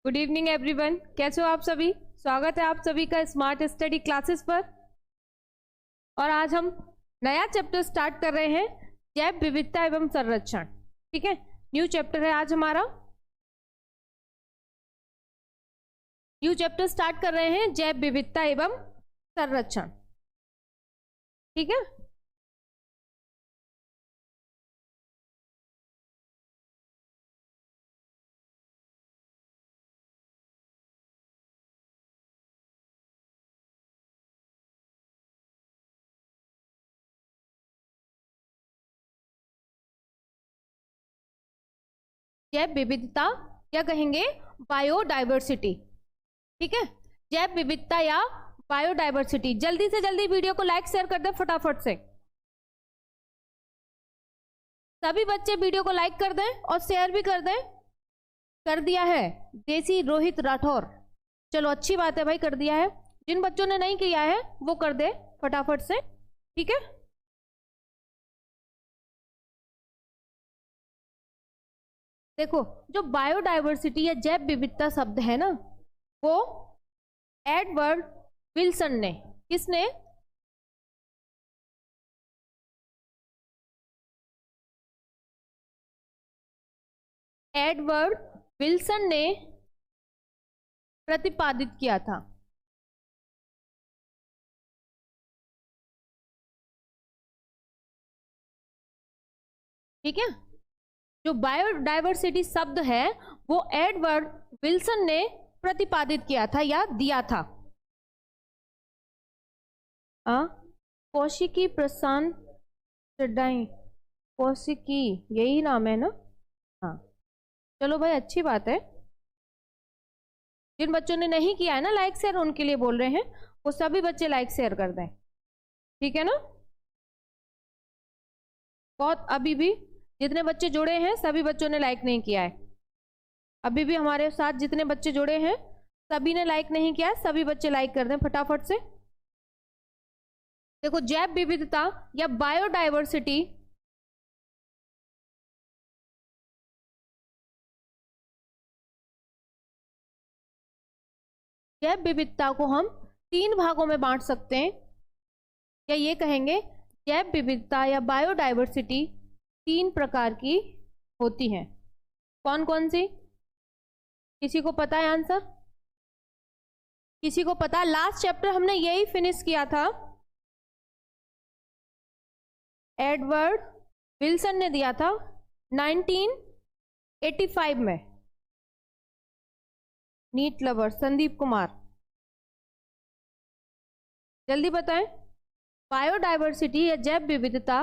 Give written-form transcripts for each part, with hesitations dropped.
Good evening everyone, कैसे हो आप सभी। स्वागत है आप सभी का स्मार्ट स्टडी क्लासेस पर। और आज हम नया चैप्टर स्टार्ट कर रहे हैं, जैव विविधता एवं संरक्षण। ठीक है, न्यू चैप्टर है आज हमारा। न्यू चैप्टर स्टार्ट कर रहे हैं, जैव विविधता एवं संरक्षण। ठीक है, जैव विविधता या कहेंगे बायोडाइवर्सिटी। ठीक है, जैव विविधता या बायोडाइवर्सिटी। जल्दी से जल्दी वीडियो को लाइक शेयर कर दें फटाफट से। सभी बच्चे वीडियो को लाइक कर दें और शेयर भी कर दें। कर दिया है देसी रोहित राठौर, चलो अच्छी बात है भाई, कर दिया है। जिन बच्चों ने नहीं किया है वो कर दे फटाफट से। ठीक है, देखो जो बायोडाइवर्सिटी या जैव विविधता शब्द है ना, वो एडवर्ड विल्सन ने, किसने, एडवर्ड विल्सन ने प्रतिपादित किया था। ठीक है, जो बायोडाइवर्सिटी शब्द है वो एडवर्ड विल्सन ने प्रतिपादित किया था या दिया था। कौशिकी प्रशांत चड्डाई, कौशिकी यही नाम है ना। हाँ चलो भाई, अच्छी बात है। जिन बच्चों ने नहीं किया है ना लाइक शेयर, उनके लिए बोल रहे हैं, वो सभी बच्चे लाइक शेयर कर दें। ठीक है ना, बहुत अभी भी जितने बच्चे जुड़े हैं सभी बच्चों ने लाइक नहीं किया है। अभी भी हमारे साथ जितने बच्चे जुड़े हैं सभी ने लाइक नहीं किया है, सभी बच्चे लाइक कर दें फटाफट से। देखो जैव विविधता या बायोडाइवर्सिटी जैव विविधता को हम तीन भागों में बांट सकते हैं, या ये कहेंगे जैव विविधता या बायोडाइवर्सिटी तीन प्रकार की होती हैं। कौन कौन सी, किसी को पता है आंसर? किसी को पता? लास्ट चैप्टर हमने यही फिनिश किया था, एडवर्ड विल्सन ने दिया था 1985 में। नीट लवर संदीप कुमार, जल्दी बताएं। बायोडाइवर्सिटी या जैव विविधता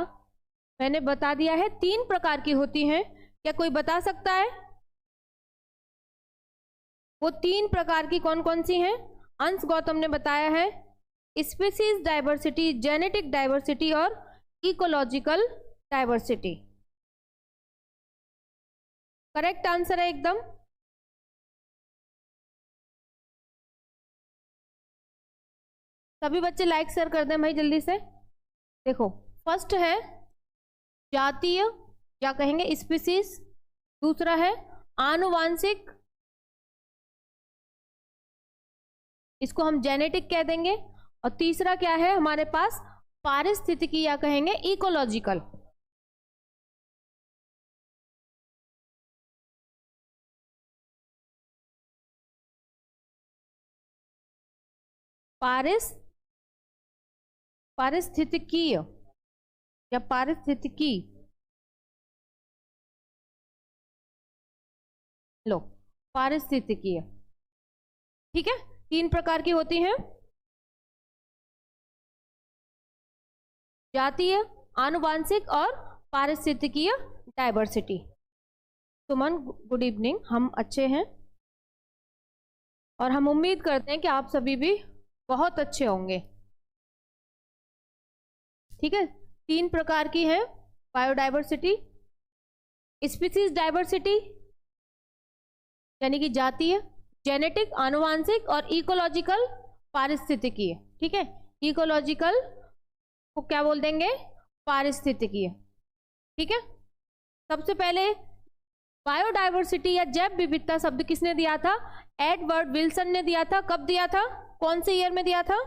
मैंने बता दिया है तीन प्रकार की होती हैं। क्या कोई बता सकता है वो तीन प्रकार की कौन कौन सी हैं? अंश गौतम ने बताया है, स्पीसीज डाइवर्सिटी, जेनेटिक डाइवर्सिटी और इकोलॉजिकल डाइवर्सिटी। करेक्ट आंसर है एकदम। सभी बच्चे लाइक शेयर कर दें भाई जल्दी से। देखो फर्स्ट है जातीय या कहेंगे स्पीसीज, दूसरा है आनुवांशिक, इसको हम जेनेटिक कह देंगे, और तीसरा क्या है हमारे पास, पारिस्थितिकी या कहेंगे इकोलॉजिकल। पारिस्थितिकीय या पारिस्थितिकी, लो पारिस्थितिकीय। ठीक है, तीन प्रकार की होती हैं, जातीय, आनुवांशिक और पारिस्थितिकीय डाइवर्सिटी। सुमन गुड इवनिंग, हम अच्छे हैं और हम उम्मीद करते हैं कि आप सभी भी बहुत अच्छे होंगे। ठीक है, तीन प्रकार की है बायोडाइवर्सिटी, स्पीसीज डाइवर्सिटी यानी कि जातीय, जेनेटिक आनुवांशिक, और इकोलॉजिकल पारिस्थितिकीय। ठीक है, इकोलॉजिकल को क्या बोल देंगे, पारिस्थितिकीय। ठीक है, सबसे पहले बायोडायवर्सिटी या जैव विविधता शब्द किसने दिया था? एडवर्ड विल्सन ने दिया था। कब दिया था? कौन से ईयर में दिया था?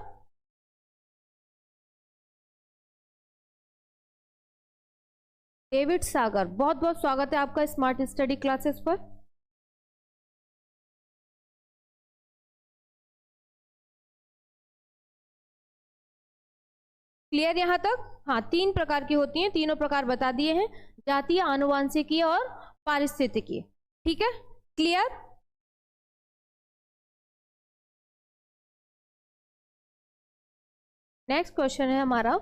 डेविड सागर। बहुत बहुत स्वागत है आपका स्मार्ट स्टडी क्लासेस पर। क्लियर यहां तक? हाँ, 3 प्रकार की होती हैं, तीनों प्रकार बता दिए हैं, जातीय, आनुवांशिकीय और पारिस्थितिकीय। ठीक है, क्लियर? नेक्स्ट क्वेश्चन है हमारा,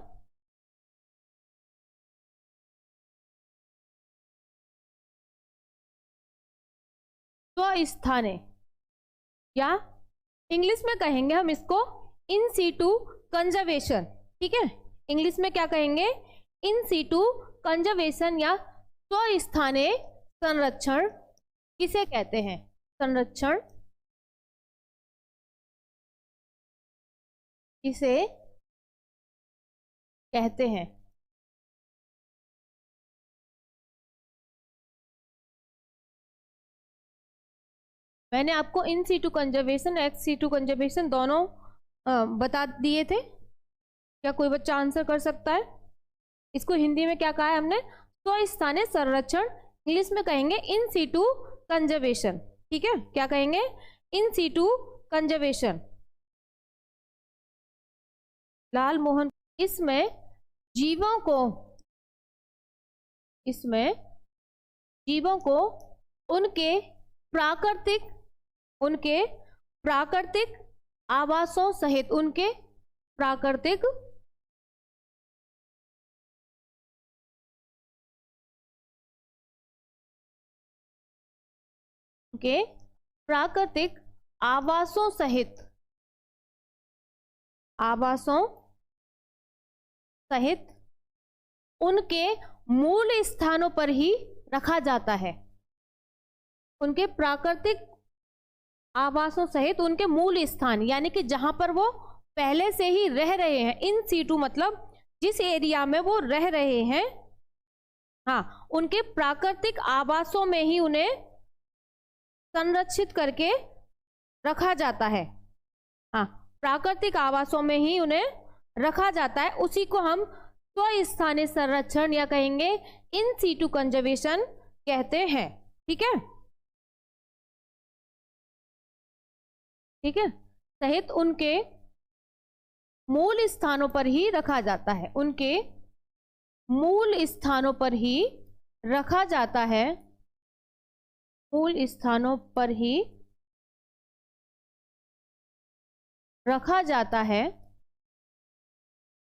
स्वस्थाने, या इंग्लिश में कहेंगे हम इसको इन सीटू कंजर्वेशन। ठीक है, इंग्लिश में क्या कहेंगे? इन सीटू कंजर्वेशन या स्वस्थाने संरक्षण किसे कहते हैं? संरक्षण किसे कहते हैं? मैंने आपको in situ conservation, ex situ conservation दोनों बता दिए थे। क्या कोई बच्चा आंसर कर सकता है? इसको हिंदी में क्या कहा है हमने? स्वस्थानीय संरक्षण। इंग्लिश में कहेंगे इन सीटू कंजर्वेशन। ठीक है, क्या कहेंगे? In situ conservation. Lal Mohan, इसमें जीवों को उनके प्राकृतिक आवासों सहित उनके प्राकृतिक आवासों सहित उनके मूल स्थानों पर ही रखा जाता है। उनके प्राकृतिक आवासों सहित उनके मूल स्थान, यानी कि जहां पर वो पहले से ही रह रहे हैं। इन सीटू मतलब जिस एरिया में वो रह रहे हैं, हाँ, उनके प्राकृतिक आवासों में ही उन्हें संरक्षित करके रखा जाता है। हाँ, प्राकृतिक आवासों में ही उन्हें रखा जाता है। उसी को हम स्वस्थानीय संरक्षण या कहेंगे इन सीटू कंजर्वेशन कहते हैं। ठीक है, ठीक है, सहित उनके मूल स्थानों पर ही रखा जाता है। उनके मूल स्थानों पर ही रखा जाता है। मूल स्थानों पर ही रखा जाता है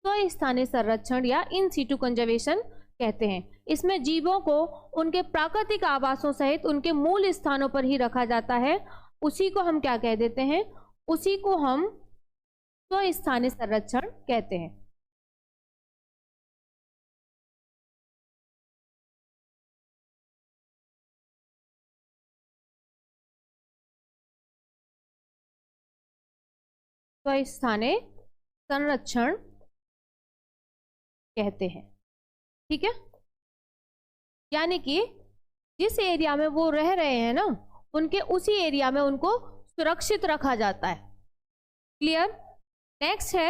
तो स्थानीय संरक्षण या इन सीटू कंजर्वेशन कहते हैं। इसमें जीवों को उनके प्राकृतिक आवासों सहित उनके मूल स्थानों पर ही रखा जाता है। उसी को हम क्या कह देते हैं? उसी को हम स्वस्थानीय संरक्षण कहते हैं। स्वस्थानीय संरक्षण कहते हैं। ठीक है, यानी कि जिस एरिया में वो रह रहे हैं ना, उनके उसी एरिया में उनको सुरक्षित रखा जाता है। क्लियर? नेक्स्ट है,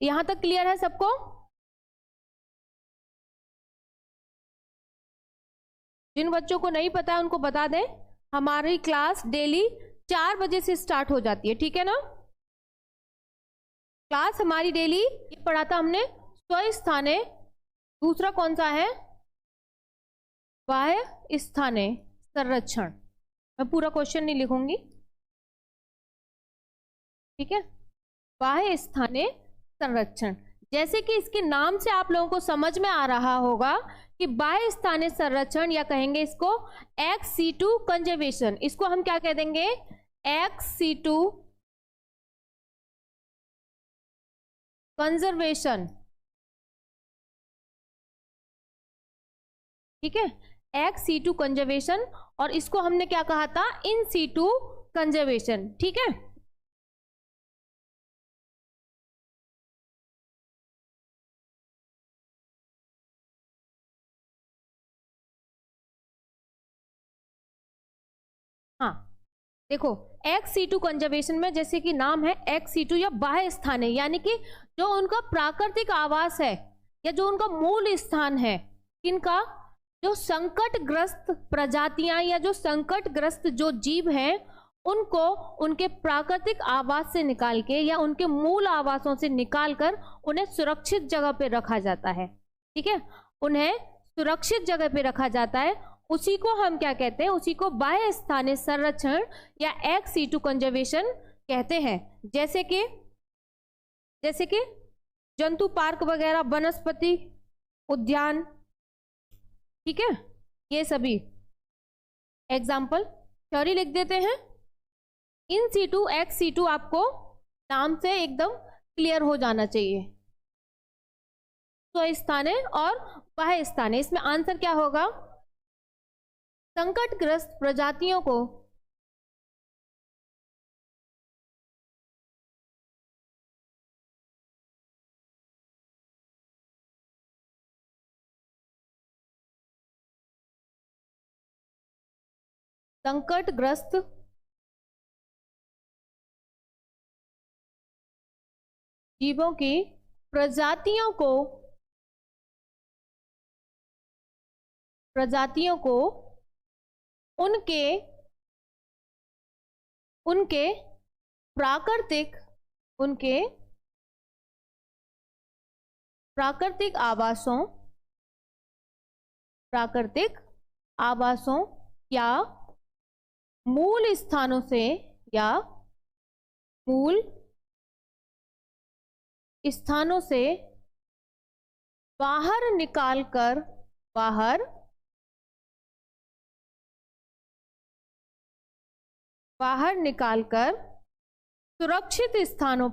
यहां तक क्लियर है सबको? जिन बच्चों को नहीं पता है उनको बता दें, हमारी क्लास डेली 4 बजे से स्टार्ट हो जाती है। ठीक है ना? क्लास हमारी डेली, ये पढ़ा था हमने स्वस्थानीय, दूसरा कौन सा है? बाह्य स्थानीय संरक्षण। मैं पूरा क्वेश्चन नहीं लिखूंगी। ठीक है, बाह्य स्थानीय संरक्षण, जैसे कि इसके नाम से आप लोगों को समझ में आ रहा होगा कि बाह्य स्थानीय संरक्षण या कहेंगे इसको एक्स सीटू कंजर्वेशन। इसको हम क्या कह देंगे? Ex situ conservation. ठीक है, एक्स सीटू कंजर्वेशन, और इसको हमने क्या कहा था? In situ conservation. ठीक है, देखो एक्स सीटू कंजर्वेशन में जैसे कि नाम है एक्स सीटू या बाह्य स्थान है, यानी कि जो उनका प्राकृतिक आवास है या जो उनका मूल स्थान है, किनका, जो संकटग्रस्त प्रजातियां या जो संकटग्रस्त जो जीव हैं उनको उनके प्राकृतिक आवास से निकाल के या उनके मूल आवासों से निकालकर उन्हें सुरक्षित जगह पे रखा जाता है। ठीक है, उन्हें सुरक्षित जगह पे रखा जाता है, उसी को हम क्या कहते हैं, उसी को बाह्य स्थानीय संरक्षण या एक्स सीटू कंजर्वेशन कहते हैं। जैसे कि जंतु पार्क वगैरह, वनस्पति उद्यान, ठीक है, ये सभी एग्जाम्पल। थ्योरी लिख देते हैं। इन सीटू एक्स सीटू आपको नाम से एकदम क्लियर हो जाना चाहिए, स्वस्थानीय और बाह्य स्थानीय। इसमें आंसर क्या होगा, संकटग्रस्त प्रजातियों को संकटग्रस्त जीवों की प्रजातियों को उनके प्राकृतिक आवासों या मूल स्थानों से बाहर निकालकर सुरक्षित स्थानों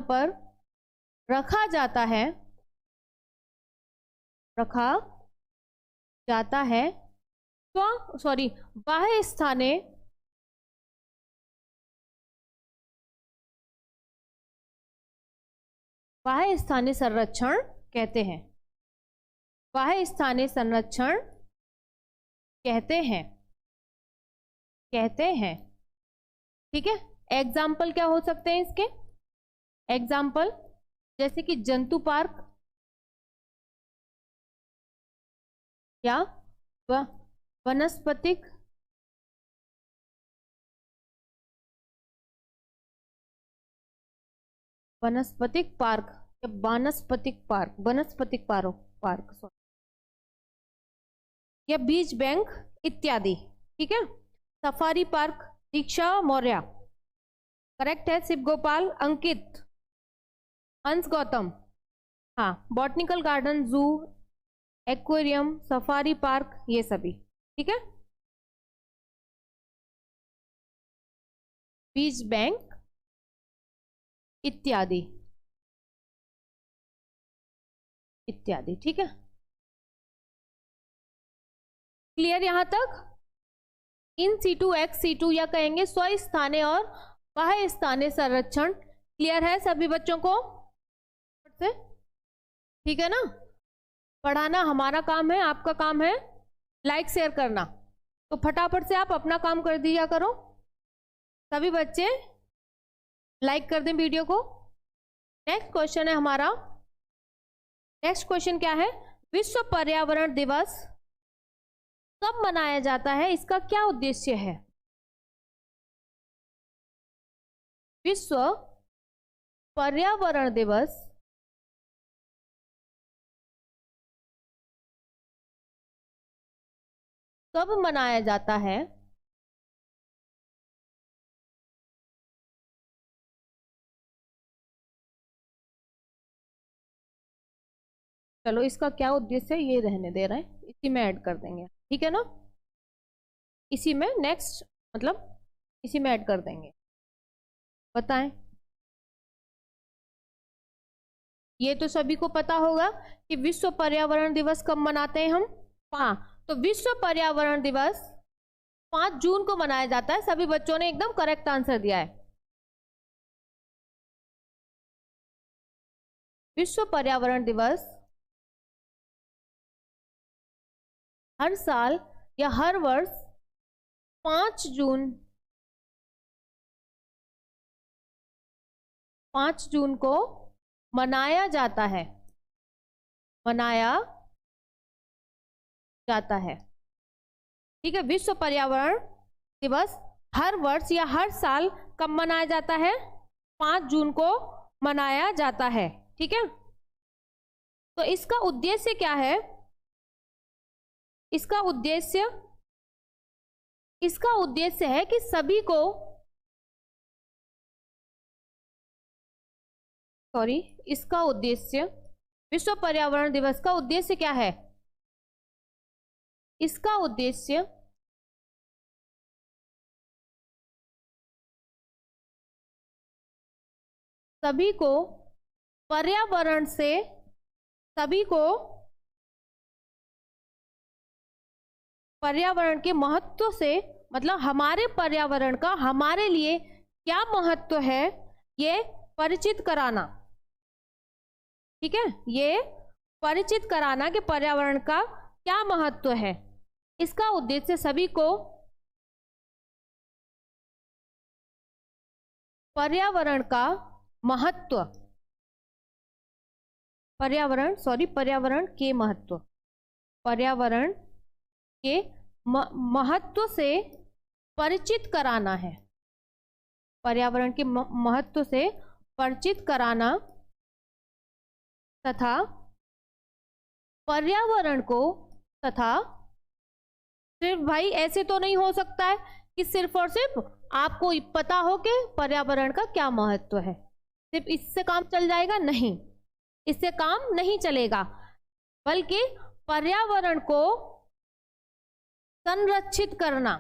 पर रखा जाता है बाह्य स्थानीय संरक्षण कहते हैं। बाह्य स्थानीय संरक्षण कहते हैं। ठीक है, एग्जाम्पल क्या हो सकते हैं इसके, एग्जाम्पल जैसे कि जंतु पार्क या वनस्पतिक पार्क या वनस्पतिक पार्क या बीज बैंक इत्यादि। ठीक है, सफारी पार्क, दीक्षा मौर्य, करेक्ट है, शिव गोपाल, अंकित, अंश गौतम, हाँ, बॉटनिकल गार्डन, जू, एक्वेरियम, सफारी पार्क, ये सभी। ठीक है, बीज बैंक इत्यादि। ठीक है, क्लियर यहां तक। इन सीटू एक्स सीटू या कहेंगे स्वस्थानीय और बाह्य स्थानीय संरक्षण, क्लियर है सभी बच्चों को? ठीक है ना, पढ़ाना हमारा काम है, आपका काम है लाइक शेयर करना, तो फटाफट से आप अपना काम कर दिया करो। सभी बच्चे लाइक कर दें वीडियो को। नेक्स्ट क्वेश्चन है हमारा, नेक्स्ट क्वेश्चन क्या है, विश्व पर्यावरण दिवस कब मनाया जाता है, इसका क्या उद्देश्य है? विश्व पर्यावरण दिवस कब मनाया जाता है? चलो इसका क्या उद्देश्य है ये रहने दे रहे हैं, इसी में ऐड कर देंगे, ठीक है ना, इसी में नेक्स्ट मतलब इसी में ऐड कर देंगे। बताएं, ये तो सभी को पता होगा कि विश्व पर्यावरण दिवस कब मनाते हैं हम। हाँ, तो विश्व पर्यावरण दिवस 5 जून को मनाया जाता है। सभी बच्चों ने एकदम करेक्ट आंसर दिया है। विश्व पर्यावरण दिवस हर साल या हर वर्ष 5 जून को मनाया जाता है, ठीक है। विश्व पर्यावरण दिवस हर वर्ष या हर साल कब मनाया जाता है? 5 जून को मनाया जाता है, ठीक है। तो इसका उद्देश्य क्या है? इसका उद्देश्य है कि सभी को इसका उद्देश्य, विश्व पर्यावरण दिवस का उद्देश्य क्या है? इसका उद्देश्य सभी को पर्यावरण के महत्व से, मतलब हमारे पर्यावरण का हमारे लिए क्या महत्व है, ये परिचित कराना, ठीक है। ये परिचित कराना कि पर्यावरण का क्या महत्व है। इसका उद्देश्य सभी को पर्यावरण का महत्व, पर्यावरण के महत्व से परिचित कराना है, पर्यावरण के महत्व से परिचित कराना तथा पर्यावरण को, तथा सिर्फ भाई ऐसे तो नहीं हो सकता है कि सिर्फ और सिर्फ आपको पता हो कि पर्यावरण का क्या महत्व है, सिर्फ इससे काम चल जाएगा? नहीं, इससे काम नहीं चलेगा, बल्कि पर्यावरण को संरक्षित करना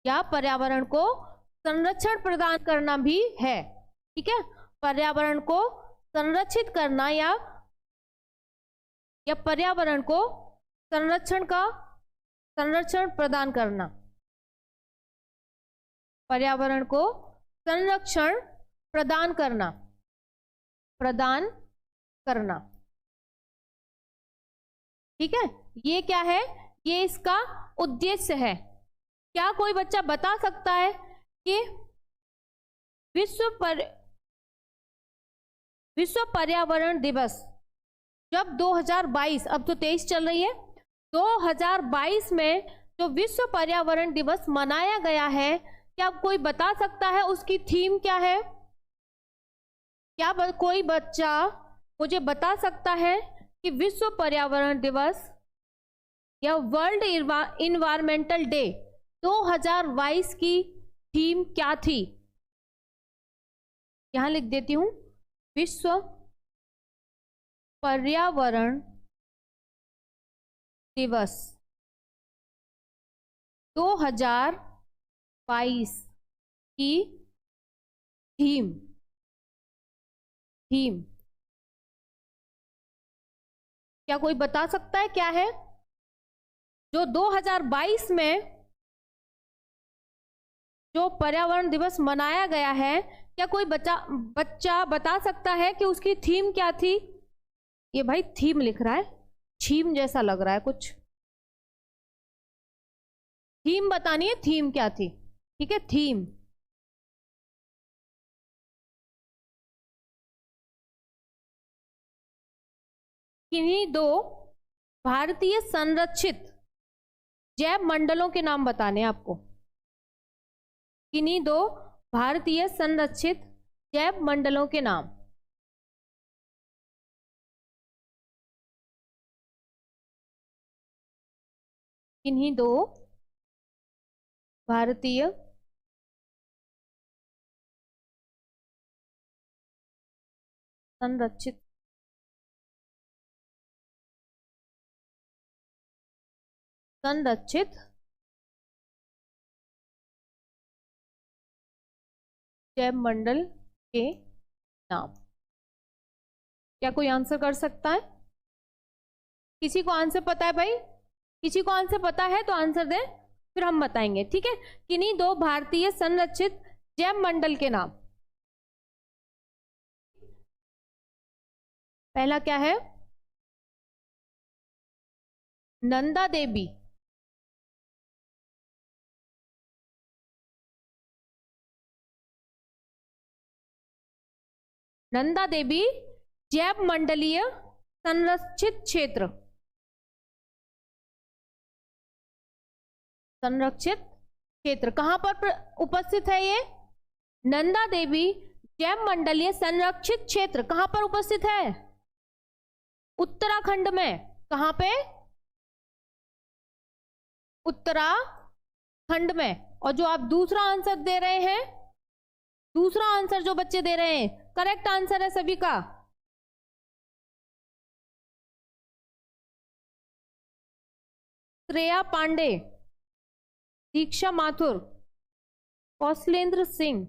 या पर्यावरण को संरक्षण प्रदान करना भी है, ठीक है। पर्यावरण को संरक्षित करना या पर्यावरण को संरक्षण प्रदान करना, पर्यावरण को संरक्षण प्रदान करना, ठीक है। ये क्या है? ये इसका उद्देश्य है। क्या कोई बच्चा बता सकता है कि विश्व पर्यावरण दिवस जब 2022, अब तो 23 चल रही है, 2022 में जो विश्व पर्यावरण दिवस मनाया गया है, क्या कोई बता सकता है उसकी थीम क्या है? क्या कोई बच्चा मुझे बता सकता है कि विश्व पर्यावरण दिवस या वर्ल्ड इन्वायरमेंटल डे 2022 की थीम क्या थी? यहां लिख देती हूं, विश्व पर्यावरण दिवस 2022 की थीम क्या कोई बता सकता है क्या है? जो 2022 में जो पर्यावरण दिवस मनाया गया है, क्या कोई बच्चा बता सकता है कि उसकी थीम क्या थी? ये भाई थीम लिख रहा है, थीम जैसा लग रहा है कुछ। थीम बतानी है, थीम क्या थी, ठीक है। थीम किन्हीं 2 भारतीय संरक्षित जैव मंडलों के नाम बताने आपको। किन्हीं 2 भारतीय संरक्षित जैव मंडलों के नाम। किन्हीं 2 भारतीय संरक्षित जैव मंडल के नाम। क्या कोई आंसर कर सकता है? किसी को आंसर पता है भाई? किसी को आंसर पता है तो आंसर दे, फिर हम बताएंगे, ठीक है। किन्हीं 2 भारतीय संरक्षित जैव मंडल के नाम। पहला क्या है? नंदा देवी, नंदा देवी जैव मंडलीय संरक्षित क्षेत्र, संरक्षित क्षेत्र कहां पर उपस्थित है ये? नंदा देवी जैव मंडलीय संरक्षित क्षेत्र कहां पर उपस्थित है? उत्तराखंड में। कहां पे? उत्तराखंड में। और जो आप दूसरा आंसर दे रहे हैं, दूसरा आंसर जो बच्चे दे रहे हैं, करेक्ट आंसर है सभी का। श्रेया पांडे, दीक्षा माथुर, कौशलेंद्र सिंह,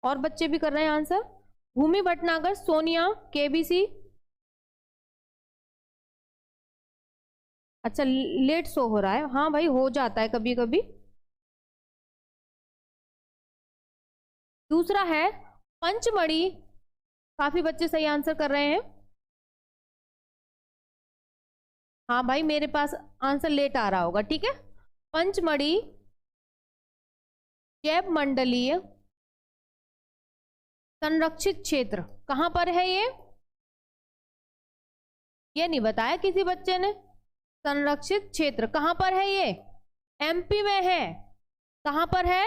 और बच्चे भी कर रहे हैं आंसर। भूमि भटनागर, सोनिया, केबीसी। अच्छा, लेट शो हो रहा है। हाँ भाई, हो जाता है कभी कभी। दूसरा है पंचमढ़ी, काफी बच्चे सही आंसर कर रहे हैं। हाँ भाई, मेरे पास आंसर लेट आ रहा होगा, ठीक है। पंचमढ़ी जैव मंडलीय संरक्षित क्षेत्र कहां पर है ये? ये नहीं बताया किसी बच्चे ने। संरक्षित क्षेत्र कहां पर है ये? एमपी में है। कहां पर है?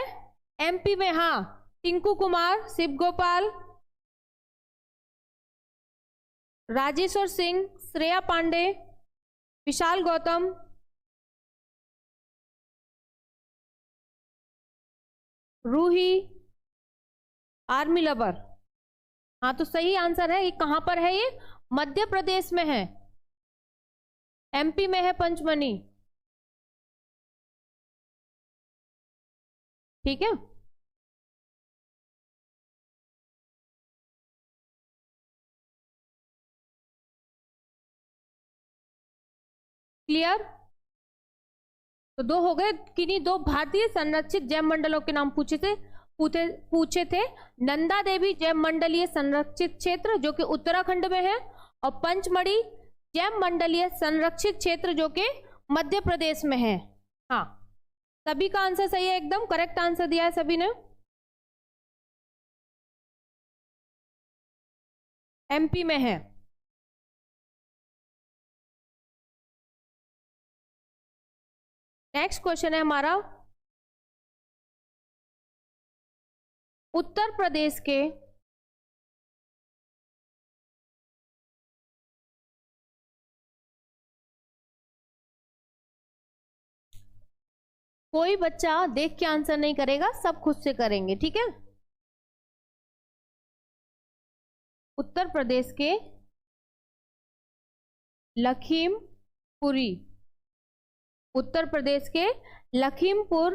एमपी में। हाँ, टिंकू कुमार, शिव गोपाल, राजेश्वर सिंह, श्रेया पांडे, विशाल गौतम, रूही, आर्मी लवर। हाँ, तो सही आंसर है। ये कहां पर है? ये मध्य प्रदेश में है। एमपी में है पंचमढ़ी, ठीक है। क्लियर? तो दो हो गए। किन्हीं दो भारतीय संरक्षित जैव मंडलों के नाम पूछे थे। नंदा देवी जैव मंडलीय संरक्षित क्षेत्र जो कि उत्तराखंड में है, और पंचमढ़ी जैव मंडलीय संरक्षित क्षेत्र जो कि मध्य प्रदेश में है। हाँ, सभी का आंसर सही है, एकदम करेक्ट आंसर दिया है सभी ने। एमपी में है। नेक्स्ट क्वेश्चन है हमारा, उत्तर प्रदेश के कोई बच्चा देख के आंसर नहीं करेगा, सब खुद से करेंगे, ठीक है। उत्तर प्रदेश के लखीमपुरी, उत्तर प्रदेश के लखीमपुर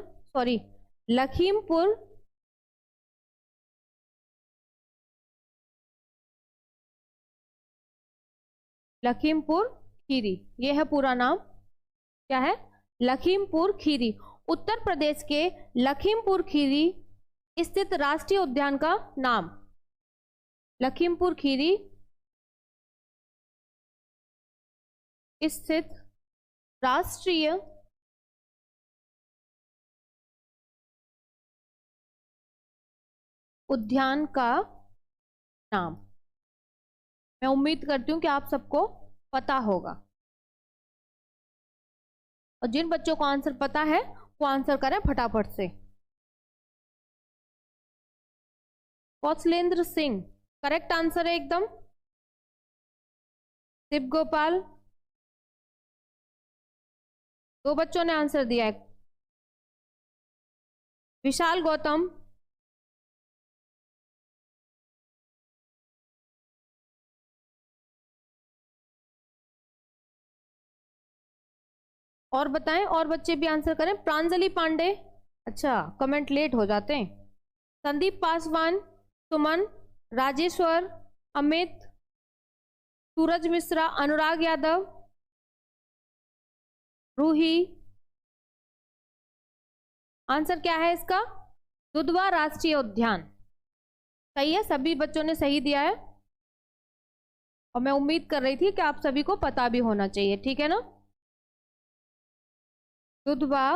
खीरी, ये है पूरा नाम। क्या है? लखीमपुर खीरी। उत्तर प्रदेश के लखीमपुर खीरी स्थित राष्ट्रीय उद्यान का नाम। लखीमपुर खीरी स्थित राष्ट्रीय उद्यान का नाम। मैं उम्मीद करती हूं कि आप सबको पता होगा, और जिन बच्चों को आंसर पता है वो आंसर करें फटाफट से। कौशलेंद्र सिंह करेक्ट आंसर है एकदम। शिव गोपाल, दो बच्चों ने आंसर दिया है। विशाल गौतम, और बताएं, और बच्चे भी आंसर करें। प्रांजलि पांडे, अच्छा कमेंट लेट हो जाते हैं। संदीप पासवान, सुमन, राजेश्वर, अमित, सूरज मिश्रा, अनुराग यादव, रूही। आंसर क्या है इसका? दुधवा राष्ट्रीय उद्यान। सही है, सभी बच्चों ने सही दिया है, और मैं उम्मीद कर रही थी कि आप सभी को पता भी होना चाहिए, ठीक है ना। दुधवा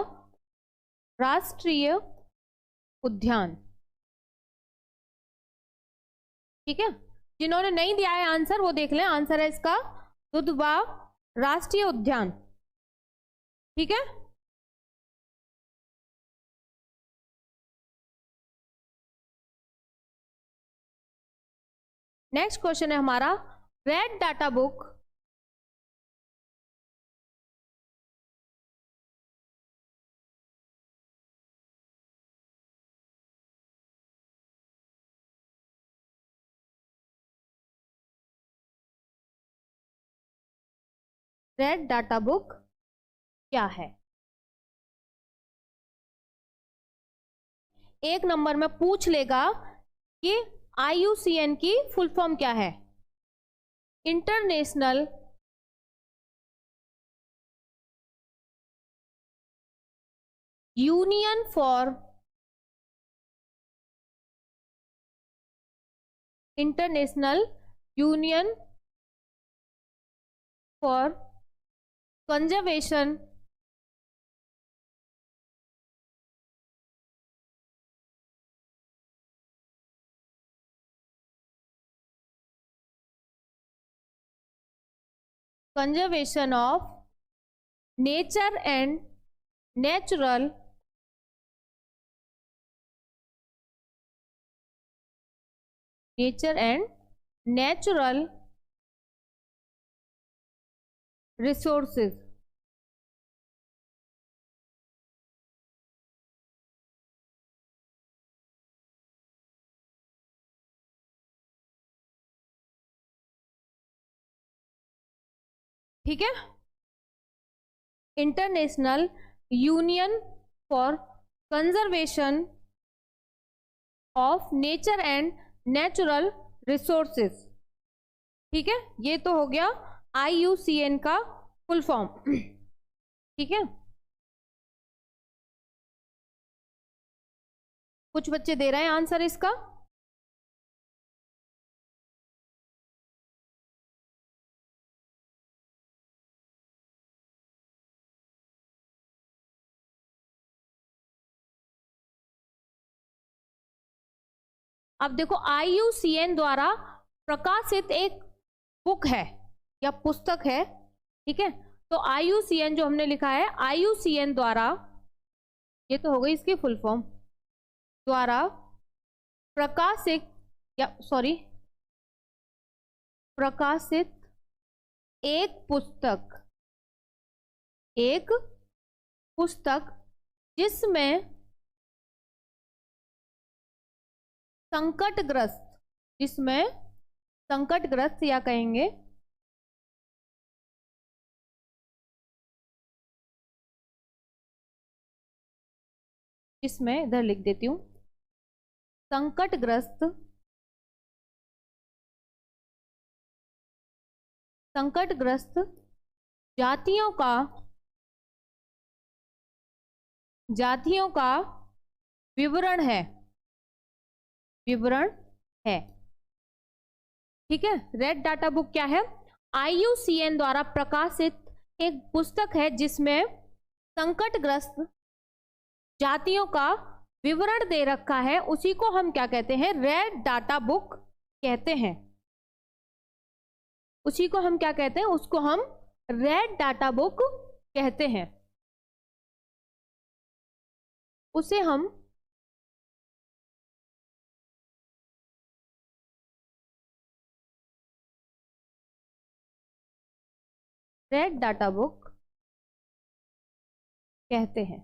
राष्ट्रीय उद्यान। ठीक है, जिन्होंने नहीं दिया है आंसर वो देख लें, आंसर है इसका दुधवा राष्ट्रीय उद्यान। ठीक है, नेक्स्ट क्वेश्चन है हमारा, red data book red data book क्या है? एक नंबर में पूछ लेगा कि IUCN की फुल फॉर्म क्या है। International union for international union for conservation conservation of nature and natural resources. ठीक है, international union for conservation of nature and natural resources. ठीक है, ये तो हो गया IUCN का फुल फॉर्म। ठीक है, कुछ बच्चे दे रहे हैं आंसर इसका। अब देखो, IUCN द्वारा प्रकाशित एक बुक है या पुस्तक है। ठीक है, तो IUCN जो हमने लिखा है, IUCN द्वारा, ये तो हो गई इसकी फुल फॉर्म, द्वारा प्रकाशित एक पुस्तक जिसमें संकटग्रस्त या कहेंगे जिसमें, इधर लिख देती हूं, संकटग्रस्त जातियों का विवरण है। ठीक है, रेड डाटा बुक क्या है? IUCN द्वारा प्रकाशित एक पुस्तक है जिसमें संकटग्रस्त जातियों का विवरण दे रखा है, उसी को हम क्या कहते हैं? रेड डाटा बुक कहते हैं। उसी को हम क्या कहते हैं? उसको हम रेड डाटा बुक कहते हैं। उसे हम रेड डाटा बुक कहते हैं।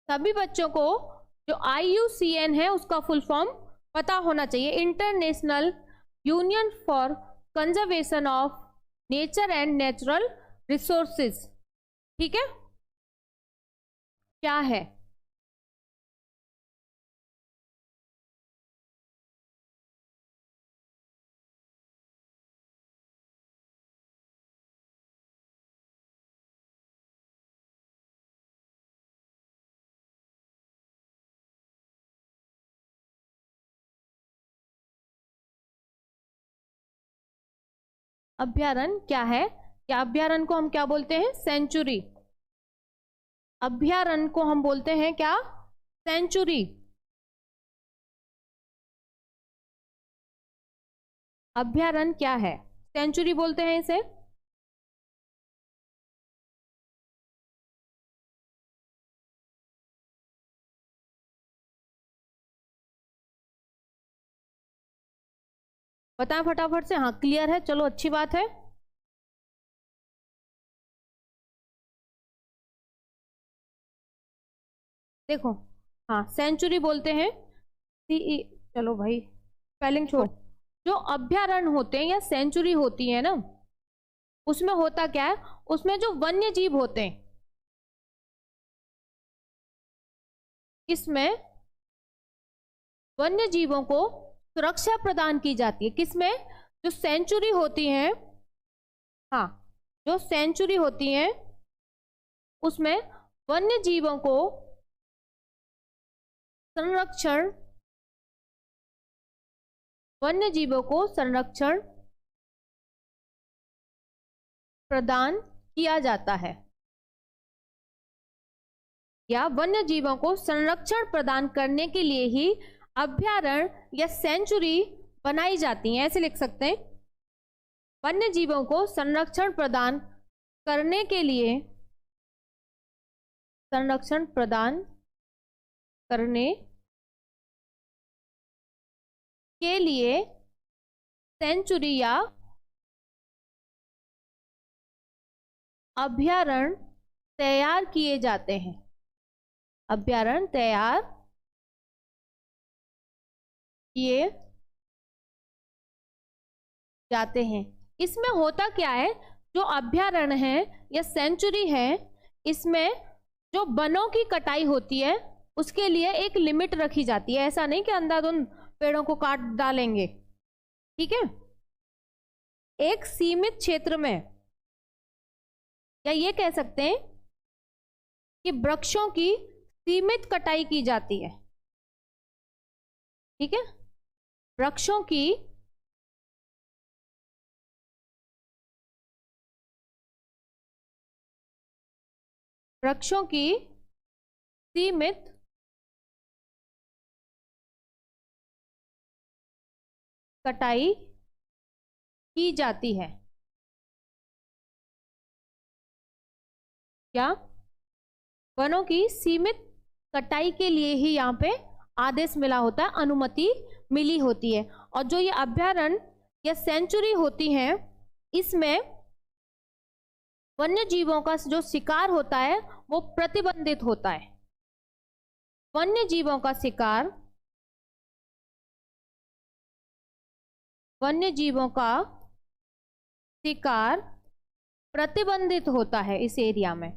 सभी बच्चों को जो IUCN है उसका फुल फॉर्म पता होना चाहिए, international union for conservation of nature and natural resources. ठीक है, क्या है? अभ्यारण्य क्या है? या अभ्यारण्य को हम क्या बोलते हैं? सेंचुरी। अभ्यारण्य को हम बोलते हैं क्या? सेंचुरी। अभ्यारण्य क्या है? सेंचुरी बोलते हैं इसे। बताएं फटाफट से। हाँ क्लियर है, चलो अच्छी बात है। देखो, हाँ सेंचुरी बोलते हैं। चलो भाई स्पेलिंग छोड़। जो अभ्यारण्य होते हैं या सेंचुरी होती है ना, उसमें होता क्या है? उसमें जो वन्य जीव होते हैं, इसमें वन्य जीवों को सुरक्षा प्रदान की जाती है। किसमें? जो सेंचुरी होती है, हाँ जो सेंचुरी होती है उसमें वन्य जीवों को संरक्षण, वन्य जीवों को संरक्षण प्रदान किया जाता है, या वन्य जीवों को संरक्षण प्रदान करने के लिए ही अभ्यारण्य या सेंचुरी बनाई जाती हैं। ऐसे लिख सकते हैं, वन्य जीवों को संरक्षण प्रदान करने के लिए, संरक्षण प्रदान करने के लिए सेंचुरी या अभ्यारण्य तैयार किए जाते हैं। अभ्यारण्य तैयार किए जाते हैं। इसमें होता क्या है? जो अभ्यारण्य है या सेंचुरी है, इसमें जो वनों की कटाई होती है उसके लिए एक लिमिट रखी जाती है। ऐसा नहीं कि अंधाधुंध पेड़ों को काट डालेंगे, ठीक है। एक सीमित क्षेत्र में, या ये कह सकते हैं कि वृक्षों की सीमित कटाई की जाती है, ठीक है। वृक्षों की सीमित कटाई की जाती है। क्या? वनों की सीमित कटाई के लिए ही यहाँ पे आदेश मिला होता है, अनुमति मिली होती है। और जो ये अभ्यारण्य या सेंचुरी होती हैं, इसमें वन्य जीवों का जो शिकार होता है वो प्रतिबंधित होता है। वन्य जीवों का शिकार, वन्य जीवों का शिकार प्रतिबंधित होता है। इस एरिया में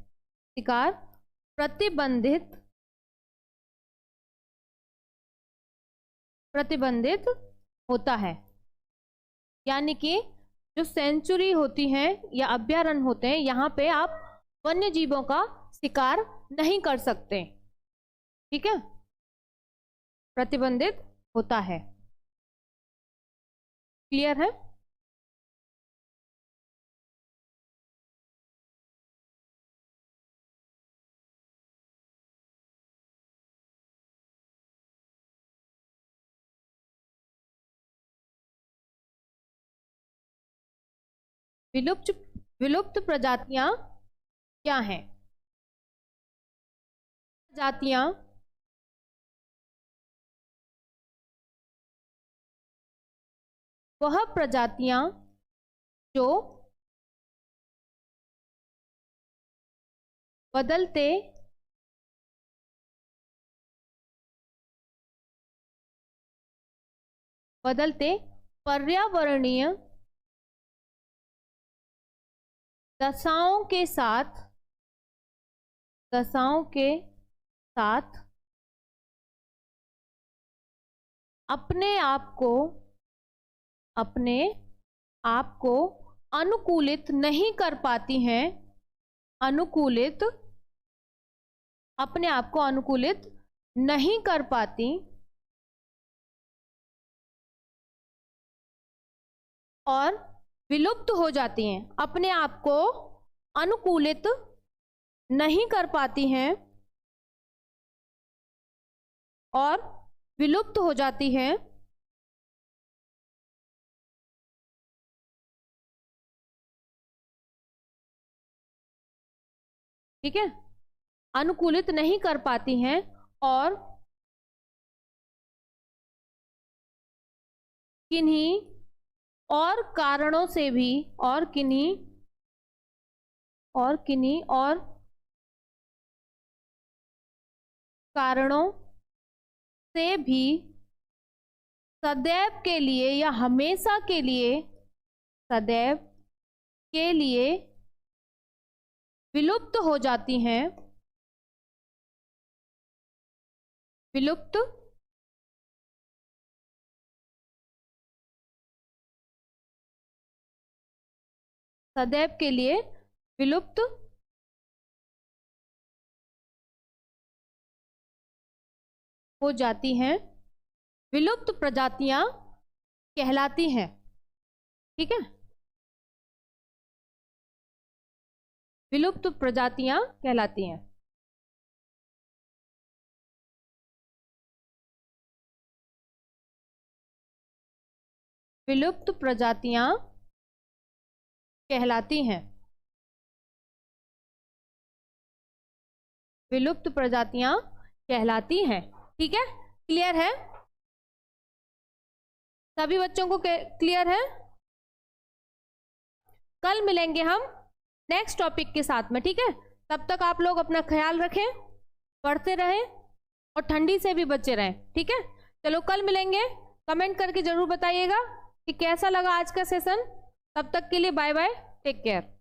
शिकार प्रतिबंधित होता है। यानी कि जो सेंचुरी होती हैं या अभ्यारण्य होते हैं, यहाँ पे आप वन्य जीवों का शिकार नहीं कर सकते, ठीक है, प्रतिबंधित होता है। क्लियर है? विलुप्त प्रजातियां क्या हैं? प्रजातियां वह प्रजातियां जो बदलते पर्यावरणीय दशाओं के साथ अपने आप को अनुकूलित नहीं कर पाती हैं, अपने आप को अनुकूलित नहीं कर पाती, और विलुप्त हो जाती हैं, अपने आप को अनुकूलित नहीं कर पाती हैं और विलुप्त हो जाती हैं ठीक है, अनुकूलित नहीं कर पाती हैं और किन्हीं और कारणों से भी और किन्हीं और कारणों से भी सदैव के लिए या हमेशा के लिए, सदैव के लिए विलुप्त हो जाती हैं, विलुप्त सदैव के लिए विलुप्त हो जाती हैं, विलुप्त प्रजातियां कहलाती हैं। ठीक है, विलुप्त प्रजातियां कहलाती हैं। विलुप्त प्रजातियां कहलाती हैं, विलुप्त प्रजातियां कहलाती हैं। ठीक है, क्लियर है? सभी बच्चों को क्लियर है? कल मिलेंगे हम नेक्स्ट टॉपिक के साथ में। ठीक है, तब तक आप लोग अपना ख्याल रखें, पढ़ते रहें और ठंडी से भी बचे रहें। ठीक है, चलो कल मिलेंगे। कमेंट करके जरूर बताइएगा कि कैसा लगा आज का सेशन। तब तक के लिए बाय बाय, टेक केयर।